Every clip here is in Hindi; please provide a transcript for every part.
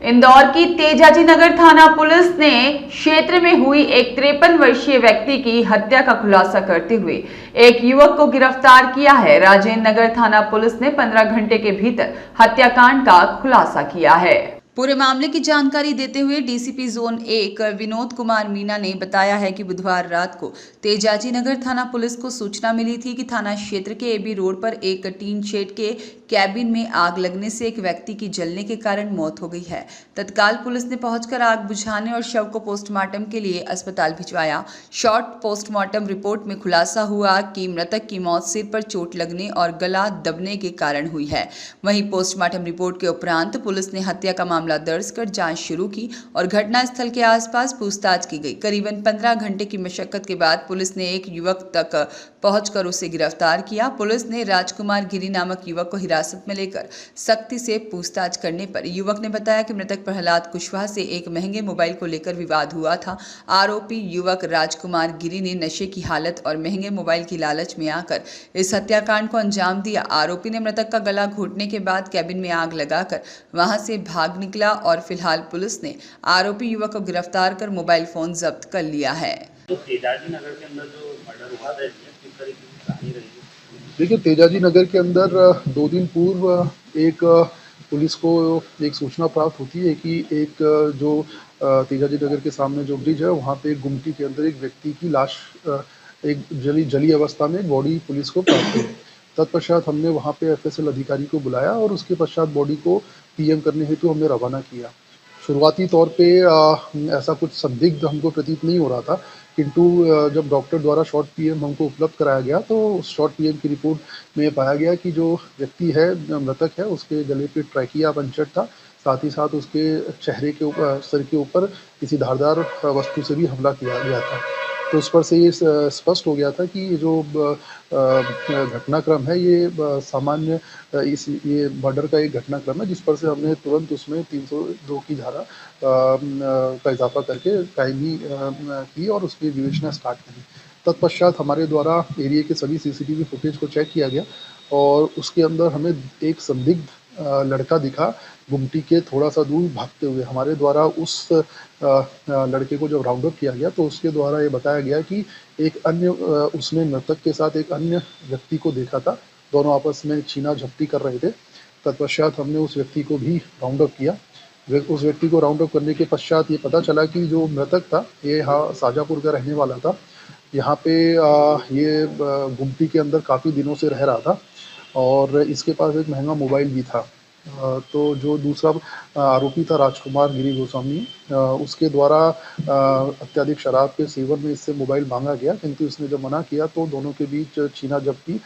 इंदौर की तेजाजी नगर थाना पुलिस ने क्षेत्र में हुई एक 53 वर्षीय व्यक्ति की हत्या का खुलासा करते हुए एक युवक को गिरफ्तार किया है। राजेंद्र नगर थाना पुलिस ने 15 घंटे के भीतर हत्याकांड का खुलासा किया है। पूरे मामले की जानकारी देते हुए डीसीपी जोन 1 विनोद कुमार मीना ने बताया है कि बुधवार रात को तेजाजी नगर थाना पुलिस को सूचना मिली थी कि थाना क्षेत्र के एबी रोड पर एक टीन शेड के कैबिन में आग लगने से एक व्यक्ति की जलने के कारण मौत हो गई है। तत्काल पुलिस ने पहुंचकर आग बुझाने और शव को पोस्टमार्टम के लिए अस्पताल भिजवाया। शॉर्ट पोस्टमार्टम रिपोर्ट में खुलासा हुआ कि मृतक की मौत सिर पर चोट लगने और गला दबने के कारण हुई है। वहीं पोस्टमार्टम रिपोर्ट के उपरांत पुलिस ने हत्या का मामला दर्ज कर जांच शुरू की और घटनास्थल के आसपास पूछताछ की गई। करीबन 15 घंटे की मशक्कत के बाद पुलिस ने एक युवक तक पहुंचकर उसे गिरफ्तार किया। पुलिस ने राजकुमार गिरी नामक युवक को हिरासत में लेकर सख्ती से पूछताछ करने पर युवक ने बताया कि मृतक प्रहलाद कुशवाहा से एक महंगे मोबाइल को लेकर विवाद हुआ था। आरोपी युवक राजकुमार गिरी ने नशे की हालत और महंगे मोबाइल की लालच में आकर इस हत्याकांड को अंजाम दिया। आरोपी ने मृतक का गला घोंटने के बाद कैबिन में आग लगाकर वहां से भाग निकला और फिलहाल पुलिस ने आरोपी युवक को गिरफ्तार कर मोबाइल फोन जब्त कर लिया है। तो तेजाजी नगर के अंदर जो मर्डर हुआ था किस तरीके की कहानी रही? देखिए, तेजाजी नगर के अंदर 2 दिन पूर्व एक पुलिस को एक सूचना प्राप्त होती है कि एक जो तेजाजी नगर के सामने जो ब्रिज है वहाँ पे एक गुमटी के अंदर एक व्यक्ति की लाश एक जली अवस्था में एक बॉडी पुलिस को प्राप्त हुई। तत्पश्चात हमने वहाँ पे एफएसएल अधिकारी को बुलाया और उसके पश्चात बॉडी को पीएम करने हेतु हमने रवाना किया। शुरुआती तौर पे ऐसा कुछ संदिग्ध हमको प्रतीत नहीं हो रहा था, किंतु जब डॉक्टर द्वारा शॉर्ट पीएम हमको उपलब्ध कराया गया तो उस शॉर्ट पीएम की रिपोर्ट में पाया गया कि जो व्यक्ति है, मृतक है, उसके गले पे ट्रैकिया पंचर था। साथ ही साथ उसके चेहरे के ऊपर, सर के ऊपर किसी धारदार वस्तु से भी हमला किया गया था। तो उस पर से ये स्पष्ट हो गया था कि ये जो घटनाक्रम है ये सामान्य ये मर्डर का एक घटनाक्रम है, जिस पर से हमने तुरंत उसमें 302 की धारा का इजाफा करके कायमी की और उसकी विवेचना स्टार्ट करी। तत्पश्चात हमारे द्वारा एरिया के सभी सीसीटीवी फुटेज को चेक किया गया और उसके अंदर हमें एक संदिग्ध लड़का दिखा गुमटी के थोड़ा सा दूर भागते हुए। हमारे द्वारा उस लड़के को जब राउंड अप किया गया तो उसके द्वारा ये बताया गया कि एक अन्य उसने मृतक के साथ एक अन्य व्यक्ति को देखा था, दोनों आपस में छीना झपटी कर रहे थे। तत्पश्चात हमने उस व्यक्ति को भी राउंड अप किया। उस व्यक्ति को राउंड अप करने के पश्चात ये पता चला कि जो मृतक था ये यहाँ शाजापुर का रहने वाला था। यहाँ पे ये गुमटी के अंदर काफ़ी दिनों से रह रहा था और इसके पास एक महंगा मोबाइल भी था। तो जो दूसरा आरोपी था राजकुमार गिरी गोस्वामी, उसके द्वारा अत्यधिक शराब के सेवन में इससे मोबाइल मांगा गया, किंतु इसने जब मना किया तो दोनों के बीच छीना झपटी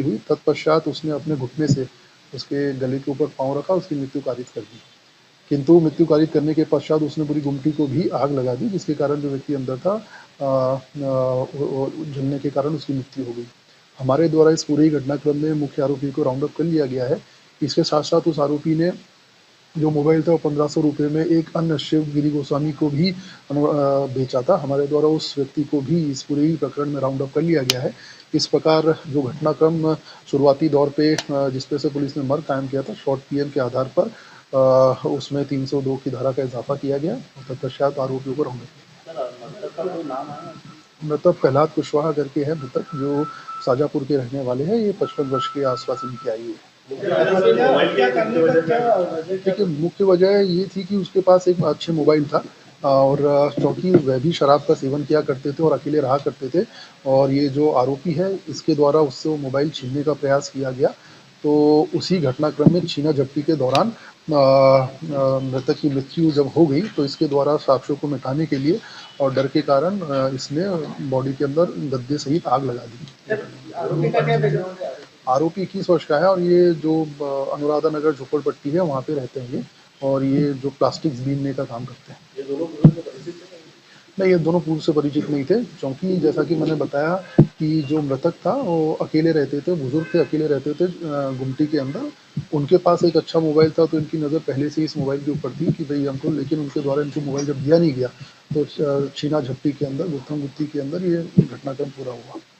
हुई। तत्पश्चात उसने अपने घुटने से उसके गले के ऊपर पाँव रखा, उसकी मृत्यु कारित कर दी। किंतु मृत्यु कारित करने के पश्चात उसने पूरी गुमटी को भी आग लगा दी, जिसके कारण जो व्यक्ति अंदर था जलने के कारण उसकी मृत्यु हो गई। हमारे द्वारा इस पूरे घटनाक्रम में मुख्य आरोपी को राउंड अप कर लिया गया है। इसके साथ साथ उस आरोपी ने जो मोबाइल था वो 1500 रुपये में एक अन्य शिव गिरी गोस्वामी को भी बेचा था। हमारे द्वारा उस व्यक्ति को भी इस पूरे ही प्रकरण में राउंड अप कर लिया गया है। इस प्रकार जो घटनाक्रम शुरुआती दौर पे जिस पे से पुलिस ने मर्ग कायम किया था शॉर्ट पीएम के आधार पर, उसमें 302 की धारा का इजाफा किया गया और तत्पश्चात आरोपियों को राउंड अप किया। मृतक प्रहलाद कुशवाहा करके है मृतक, जो शाजापुर के रहने वाले हैं। ये 55 वर्ष के आसपास इनकी आयु है। देखिए, मुख्य वजह ये थी कि उसके पास एक अच्छे मोबाइल था और क्योंकि वह भी शराब का सेवन किया करते थे और अकेले रहा करते थे और ये जो आरोपी है इसके द्वारा उससे वो मोबाइल छीनने का प्रयास किया गया। तो उसी घटनाक्रम में छीना झपटी के दौरान मृतक की मृत्यु जब हो गई तो इसके द्वारा साक्ष्यों को मिटाने के लिए और डर के कारण इसने बॉडी के अंदर गद्दे सहित आग लगा दी। आरोपी 21 वर्ष का है और ये जो अनुराधा नगर झोपड़पट्टी है वहाँ पे रहते हैं ये, और ये जो प्लास्टिक्स बीनने का काम करते हैं। नहीं, ये दोनों पूर्व से परिचित नहीं थे, क्योंकि जैसा कि मैंने बताया कि जो मृतक था वो अकेले रहते थे, बुजुर्ग थे, अकेले रहते थे गुमटी के अंदर। उनके पास एक अच्छा मोबाइल था तो इनकी नज़र पहले से इस मोबाइल के ऊपर थी कि भाई हमको, लेकिन उनके द्वारा इनको मोबाइल जब दिया नहीं गया तो छीना झपटी के अंदर, गुत्थम गुत्ती के अंदर ये घटनाक्रम पूरा हुआ।